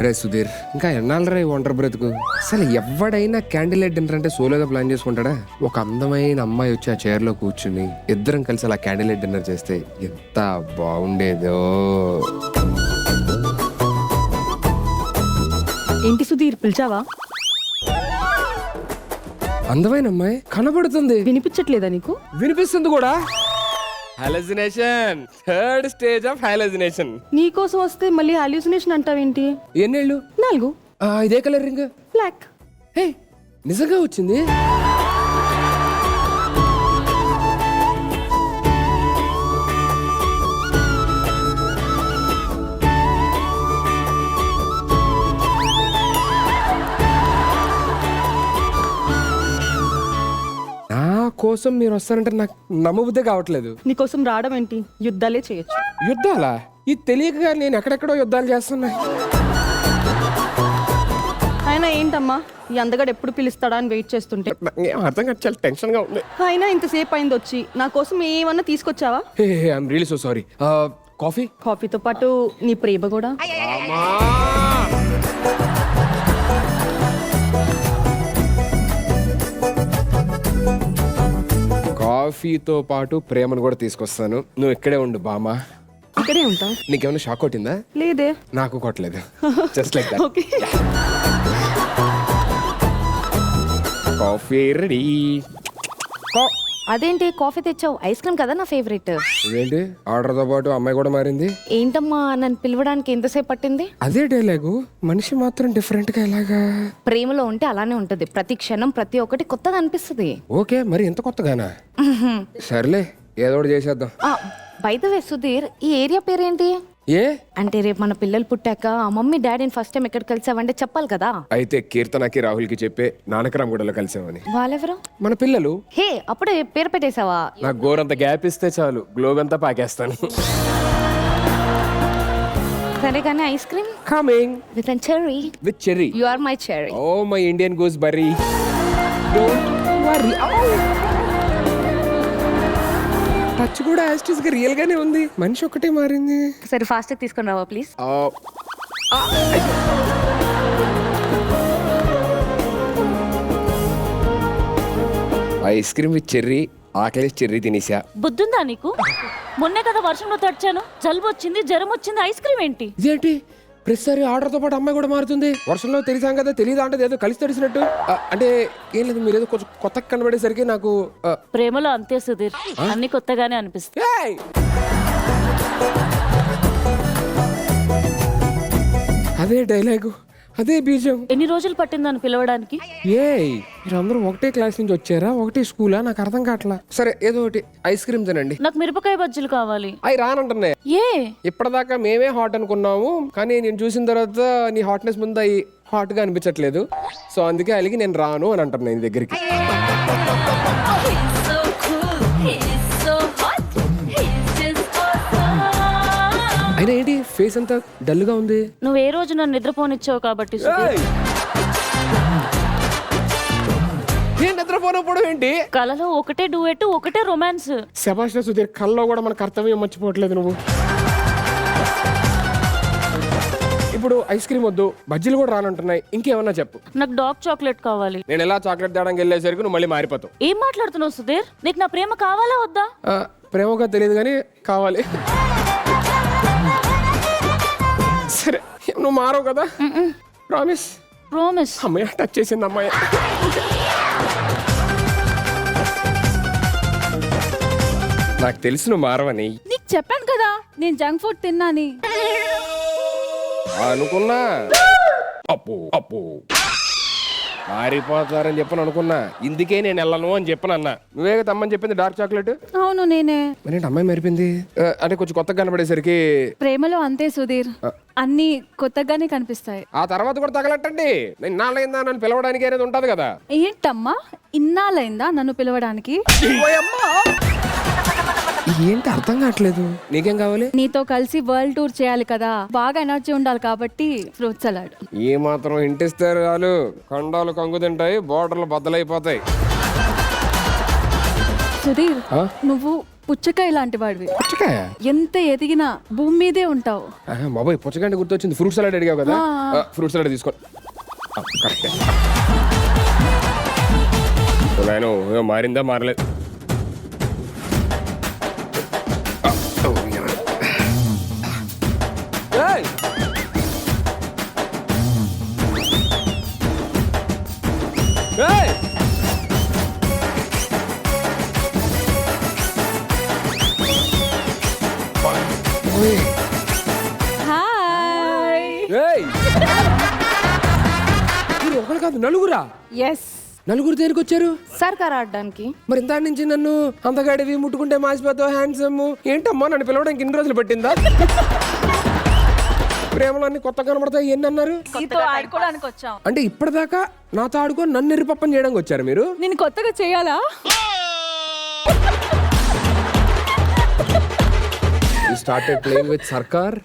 రే సుధీర్, ఇంకా ఎన్నాళ్ళు రే ఒంటరి బ్రతుకు. అసలు ఎవడైనా క్యాండిల్ లైట్ డిన్నర్ అంటే సోలోగా ప్లాన్ చేసుకుంటాడా? ఒక అందమైన అమ్మాయి వచ్చి ఆ చైర్ లో కూర్చుని ఇద్దరం కలిసి అలా క్యాండిల్ లైట్ డిన్నర్ చేస్తే ఎంత బాగుండేదో. ఏంటి సుధీర్, పిలిచావా? అందమైన అమ్మాయి కనబడుతుంది. వినిపించట్లేదా నీకు? వినిపిస్తుంది కూడా. Hallucination, third stage of hallucination. నీకోసం వస్తే మళ్ళీ హాల్యూసినేషన్ అంటావేంటి? ఎన్నేళ్ళు? 4. ఇదే కలర్ రింగ్. బ్లాక్. హే, నిజంగా వచ్చింది. కోసం మీరు వస్తారంటే నాకు నమ్మబుద్ధే కావట్లేదు. నీకోసం రావడం ఏంటి, యుద్ధాలే చేయొచ్చు. యుద్ధాలా? ఇది తెలియక నేను ఎక్కడెక్కడో యుద్ధాలు చేస్తున్నా. అయినా ఏంటమ్మా ఈ అందగాడు ఎప్పుడు పిలుస్తాడా అని వెయిట్ చేస్తుంటే అర్థం కాదు, చాలా టెన్షన్ గా ఉంది. అయినా ఇంతసేపు అయింది వచ్చి, నా కోసం ఏమన్నా తీసుకొచ్చావా? I'm really so sorry. Coffee? కాఫీతో పాటు నీ ప్రేమ కూడా. కాఫీతో పాటు ప్రేమను కూడా తీసుకొస్తాను. నువ్వు ఇక్కడే ఉండు బామా. ఇక్కడే ఉంటావు. నీకేమైనా షాక్ కొట్టిందా? లేదే. నాకు కొట్టలేదు. Just like that. Okay. Coffee ready. అదేంటి కాఫీ తెచ్చావు? ఐస్ క్రీమ్ కదా నా ఫేవరెట్. ఏంటి ఆర్డర్తో పాటు అమ్మాయి కూడా మారింది? ఏంటమ్మా నన్ను పిలవడానికి ఎంతసేపు పట్టింది? అదే డైలాగు, మనిషి మాత్రం డిఫరెంట్ గా ఎలాగా? ప్రేమలో ఉంటే అలానే ఉంటది, ప్రతి క్షణం ప్రతి ఒక్కటి కొత్తగా అనిపిస్తుంది. ఓకే, మరి ఎంత కొత్తగానా? సర్లే, ఏదో ఒకటి చేసేద్దాం. బై ద వే సుధీర్, ఈ ఏరియా పేరేంటి? ఏ అంటే రేపు మన పిల్లలు పుట్టాక మమ్మీ డాడీని ఫస్ట్ టైం ఎక్కడ కలిసావంటే చెప్పాలి కదా. అయితే కీర్తనకి రాహుల్ కి చెప్పే నానకరామగూడలో కలిసామని. వాళ్ళెవరు? మన పిల్లలు. హే, అప్పుడే పేరు పెట్టేశావా? నాకు గోరంత గ్యాప్ ఇస్తే చాలు, గ్లోబ్ అంతా పాకేస్తాను. సరే కానీ ice cream coming with cherry. With cherry. You are my cherry. Oh my Indian gooseberry. Don't worry. Touch కూడా యాస్టిస్ గా రియల్ గానే ఉంది, మనిషి ఒకటే మారింది. సరే ఫాస్ట్ తీసుకొని రావా please. Ice cream with cherry. ఆకలి చెర్రీ తినేసా. బుద్ధుందా నీకు? మొన్నే కదా వర్షంలో తడిచాను, జలుబు వచ్చింది, జ్వరం వచ్చింది, ఐస్ క్రీమ్ ఏంటి? ఇదేంటి ప్రతిసారి ఆర్డర్ తో పాటు అమ్మాయి కూడా మారుతుంది? వర్షంలో తెలిసాం కదా, తెలియదా అంటే ఏదో కలిసి తడిసినట్టు. అంటే ఏం లేదు, మీరు ఏదో కొంచెం కొత్తగా కనబడేసరికి నాకు ప్రేమలో అంతే సుధీర్, అన్ని కొత్తగానే అనిపిస్తాయి. ఏయ్! అదే డైలాగు, అదే బీజం. ఎన్ని రోజులు పట్టిందని పిలవడానికి? ఏయ్, మీరందరూ ఒకటే క్లాస్ నుంచి వచ్చారా, ఒకటే స్కూలా? నాకు అర్థం కావట్లా. సరే ఏదో ఒకటి ఐస్ క్రీమ్ తినండి. నాకు మిరపకాయ బజ్జీలు కావాలి. అవి రానంటున్నాయి. ఏ ఇప్పటిదాకా మేమే హాట్ అనుకున్నాము, కానీ నేను చూసిన తర్వాత నీ హాట్నెస్ ముందు అవి హాట్ గా అనిపించట్లేదు. సో అందుకే అలిగి నేను రాను అని అంటున్నాను నీ దగ్గరికి. అయినా ఏంటి ఫేస్ అంతా డల్ గా ఉంది? నువ్వు ఏ రోజు నన్ను నిద్రపోనిచ్చావు కాబట్టి సుధీర్. నేను నిద్రపోనప్పుడు ఏంటి? కలలో ఒకటే డూయెట్, ఒకటే రొమాన్స్. శభాష్ సుధీర్, కల్లో కూడా మన కర్తవ్యం మర్చిపోవట్లేదు నువ్వు. ఇప్పుడు ఐస్ క్రీమ్ వద్దు, బజ్జీలు కూడా రానంటున్నాయి, ఇంకేమన్నా చెప్పు. నాకు డార్క్ చాక్లెట్ కావాలి. నేను ఎలా చాక్లెట్ తేడానికి వెళ్ళేసరికి నువ్వు మళ్ళీ మారిపోతావు. ఏం మాట్లాడుతున్నావు సుధీర్? నీకు నా ప్రేమ కావాలా వద్దా? ప్రేమగా తెలియదు కానీ కావాలి. సరే, నువ్వు మారవు కదా? ప్రామిస్. ప్రామిస్. అమ్మాయి టచ్ చేసింది అమ్మాయి. నాకు తెలుసు నువ్వు మారవని. నీకు చెప్పాను కదా నేను జంక్ ఫుడ్ తిన్నాని. అనుకున్నా. అప్పు అప్పు మారిపోతారని చెప్పని అనుకున్నా, ఇందుకే నేను వెళ్ళను అని చెప్పను అన్నా. నువ్వే తమ్మని చెప్పింది డార్క్ చాక్లెట్. అవును నేనే. మరి అమ్మాయి మారిపోయింది అంటే కొంచెం కొత్తగా కనబడేసరికి. ప్రేమలో అంతే సుధీర్, అన్ని కొత్తగానే కనిపిస్తాయి. ఆ తర్వాత కూడా తగలట్టండి. నేను ఇన్నాళ్ళైందా నన్ను పిలవడానికి అనేది ఉంటది కదా. ఏంటమ్మా ఇన్నాళ్ళైందా నన్ను పిలవడానికి? ఏంటి అర్థం కావట్లేదు. నీకేం కావాలి? నీతో కలిసి వరల్డ్ టూర్ చేయాలి కదా, బాగా ఎనర్జీ ఉండాలి కాబట్టి ఫ్రూట్ సలాడ్. ఏ మాత్రం ఇంటిస్తారు చాలు, కండాలు కంగు తింటాయి, బోర్డర్లు బద్దలైపోతాయి. సుధీర్, నువ్వు పుచ్చకాయ లాంటి వాడివి. పుచ్చకాయ ఎంత ఎదిగినా భూమి మీదే ఉంటావు. బాబాయ్ పుచ్చకాయ గుర్తొచ్చింది. ఫ్రూట్ సలాడ్ అడిగావు కదా, ఫ్రూట్ సలాడ్ తీసుకో. కరెక్టే. నేను మారిందా మారలేదు. ఏయ్! ఏయ్! ఓయ్! హాయ్. ఏయ్! మీరు ఒకరు కాదు నలుగురా? ఎస్, నలుగురు దేనికి వచ్చారు? సర్కార్ ఆడడానికి. మరి ఇంత నుంచి నన్ను అంతగాడివి ముట్టుకుంటే మాసిపోతావు హ్యాండ్సమ్ ఏంటమ్మా నన్ను పిలవడానికి ఇన్ని రోజులు పట్టిందా? ప్రేమలు అన్ని కొత్త కనబడతాయి ఎన్ని అన్నారు? నీతో ఆడుకోవడానికి వచ్చాం. అంటే ఇప్పటిదాకా నాతో ఆడుకొని నన్ను ఎర్రిపప్పని చేయడానికి వచ్చారు మీరు? నేను కొత్తగా చేయాలా? స్టార్టెడ్ ప్లేయింగ్ విత్ సర్కార్.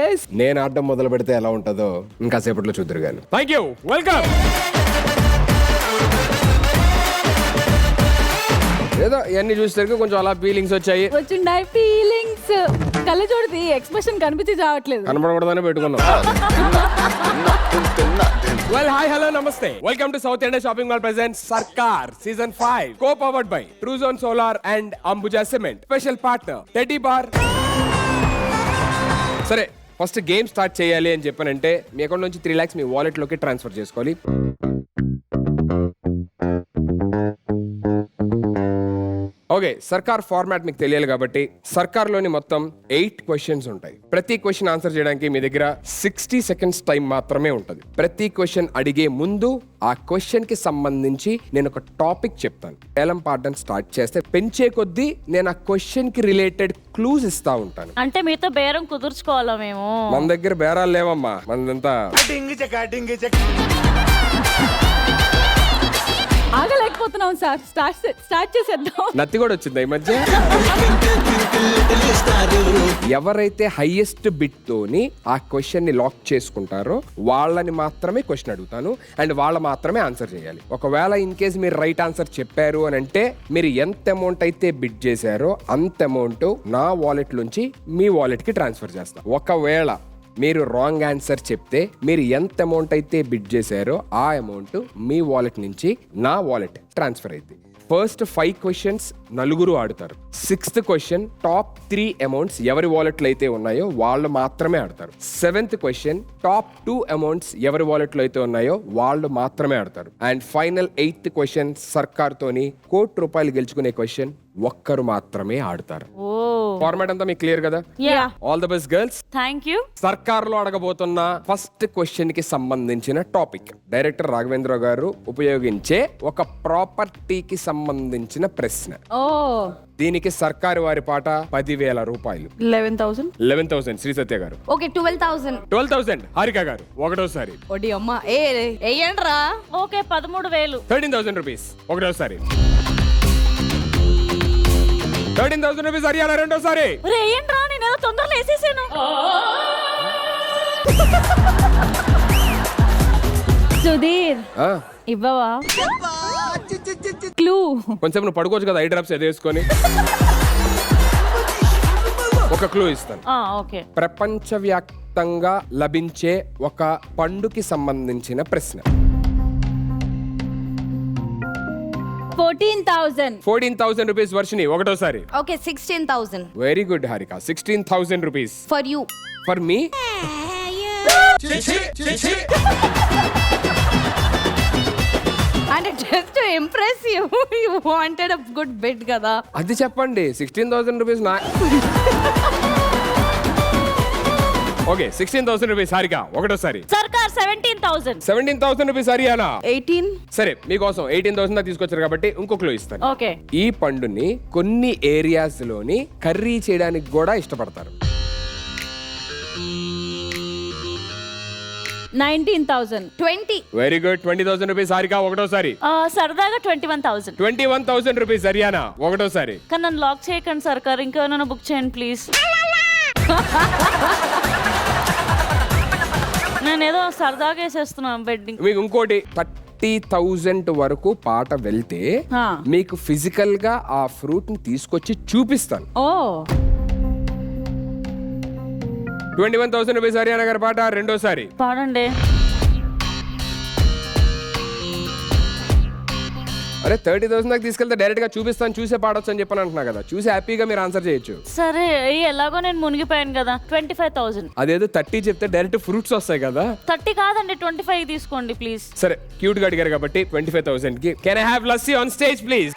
ఎస్. నేను ఆడడం మొదలు పెడితే ఎలా ఉంటుందో ఇంకా సేపట్లో చూద్దరు గాని. Thank you, welcome. ఏదో ఇవన్నీ చూసేసరికి కొంచెం అలా ఫీలింగ్స్ వచ్చాయి. వచ్చిండాయి ఫీలింగ్స్. కళ్ళ చూడది ఎక్స్ప్రెషన్ కనిపించి రావట్లేదు. కనబడకూడదనే పెట్టుకున్నాం. వెల్ హాయ్ హలో నమస్తే, welcome to South India shopping mall presents Sarkaar season 5 co powered by Truzon Solar and Ambuja Cement. Special partner Teddy Bar. సరే ఫస్ట్ గేమ్ స్టార్ట్ చేయాలి అని చెప్పానంటే మీ అకౌంట్ నుంచి 3 lakhs మీ వాలెట్ లోకి ట్రాన్స్ఫర్ చేసుకోవాలి. ఓకే, సర్కార్ ఫార్మాట్ మీకు తెలియాలి కాబట్టి సర్కార్లోని మొత్తం 8 క్వశ్చన్స్ ఉంటాయి. ప్రతి క్వశ్చన్ ఆన్సర్ చేయడానికి మీ దగ్గర 60 seconds టైం మాత్రమే ఉంటుంది. ప్రతి క్వశ్చన్ అడిగే ముందు ఆ క్వశ్చన్ కి సంబంధించి నేను ఒక టాపిక్ చెప్తాను. ఏలం పాడడం స్టార్ట్ చేస్తే పెంచే కొద్దీ నేను ఆ క్వశ్చన్ కి రిలేటెడ్ క్లూస్ ఇస్తా ఉంటాను. అంటే మీతో బేరం కుదుర్చుకోవాలా మేము? మన దగ్గర బేరాలు లేవమ్మా, మనదంతా ఆగలేకపోతున్నాం సార్. స్టార్ట్ చేసేద్దాం. నత్తి కూడా వచ్చింది ఈ మధ్య. ఎవరైతే హైయెస్ట్ బిట్ తోని ఆ క్వశ్చన్ ని లాక్ చేసుకుంటారో వాళ్ళని మాత్రమే క్వశ్చన్ అడుగుతాను అండ్ వాళ్ళు మాత్రమే ఆన్సర్ చేయాలి. ఒకవేళ ఇన్ కేస్ మీరు రైట్ ఆన్సర్ చెప్పారు అని అంటే మీరు ఎంత అమౌంట్ అయితే బిట్ చేశారో అంత అమౌంట్ నా వాలెట్ నుంచి మీ వాలెట్ కి ట్రాన్స్ఫర్ చేస్తాను. ఒకవేళ మీరు రాంగ్ ఆన్సర్ చెప్తే మీరు ఎంత అమౌంట్ అయితే బిడ్ చేశారో ఆ అమౌంట్ మీ వాలెట్ నుంచి నా వాలెట్ ట్రాన్స్ఫర్ అయింది. ఫస్ట్ 5 questions నలుగురు ఆడుతారు. 6th question టాప్ 3 అమౌంట్స్ ఎవరి వాలెట్లో అయితే ఉన్నాయో వాళ్ళు మాత్రమే ఆడతారు. 7th question టాప్ 2 అమౌంట్స్ ఎవరి వాలెట్లో అయితే ఉన్నాయో వాళ్ళు మాత్రమే ఆడతారు. అండ్ ఫైనల్ 8th question సర్కార్ తోని ₹1 కోటి గెలుచుకునే క్వశ్చన్ ఒక్కరు మాత్రమే ఆడతారు. ఓ, ఫార్మాట్ అంతా మీకు క్లియర్ కదా? Yeah, all the best girls. Thank you. సర్కార్ లో అడగబోతున్న ఫస్ట్ క్వశ్చన్ కి సంబంధించిన టాపిక్ డైరెక్టర్ రాఘవేంద్ర గారు ఉపయోగించే ఒక ప్రాపర్టీకి సంబంధించిన ప్రశ్న. ఓ, దీనికి సర్కారు వారి పాట ₹10,000. 11,000. 11,000 శ్రీ సత్య గారు. ఓకే 12,000. 12,000 హారిక గారు. ఒకటోసారి ఒడి అమ్మ ఏయండ్రా. ఓకే 13,000. ₹13,000 ఒకటోసారి. ₹13,000 హరియానా రెండోసారి. రే ఏంట్రా, నేను ఏదో తొందరలో వేసేసాను. సుధీర్ ఆ, ఇవ్వవా క్లూ? కొంచెం నువ్వు పడుకోవచ్చు కదా, ఐ డ్రాప్స్ ఎదేసుకొని. ఒక క్లూ ఇస్తాను. ఓకే. ప్రపంచవ్యాప్తంగా లభించే ఒక పండుకి సంబంధించిన ప్రశ్న. 14,000. ₹14,000 వర్షిని ఒకటోసారి. Okay 16,000 very good Harika. ₹16,000 for you. For me. అంటే just to impress you you wanted a good bit కదా. అది చెప్పండి. ₹16,000 నా. ఓకే ₹16,000 హారిక ఒకటోసారి. సర్కార్ 17,000. ₹17,000 హరియానా. 18. సరే మీకోసం 18,000 తీసుకొచ్చారు కాబట్టి ఇంకో క్లూ ఇస్తాను. ఓకే. ఈ పండుని కొన్ని ఏరియాస్ లోని కర్రీ చేయడానికి కూడా ఇష్టపడతారు. 19,000. 20. Very good. ₹20,000 హారిక ఒకటోసారి. సరదాగా 21,000. ₹21,000 హరియానా ఒకటోసారి. కానీ నన్ను లాక్ చేయకండి సర్కార్, ఇంకేమైనా బుక్ చేయండి ప్లీజ్. నేనేదో సరదాగా వేసేస్తున్నాను బెడ్డింగ్. మీకు ఇంకోటి 30,000 వరకు పాట వెళ్తే ఆ. మీకు ఫిజికల్ గా ఆ ఫ్రూట్ ని తీసుకొచ్చి చూపిస్తాను. ఓ 21,000 రూపీస్ హరియానా గారి పాట రెండోసారి. పాడండి. అరే 30,000 దాకా తీసుకెళ్తే డైరెక్ట్ గా చూపిస్తాను, చూసే పాడొచ్చు అని చెప్పని అంటున్నా కదా. చూసి హ్యాపీగా మీరు ఆన్సర్ చేయొచ్చు. సరే ఎలాగో నేను మునిగిపోయాను కదా, 25,000. అదేదో 30 చెప్తే డైరెక్ట్ ఫ్రూట్స్ వస్తాయి కదా. 30 కాదండి, 25 తీసుకోండి ప్లీజ్. సరే క్యూట్ గా అడిగారు కాబట్టి 25,000 కి can I have lassi on stage please.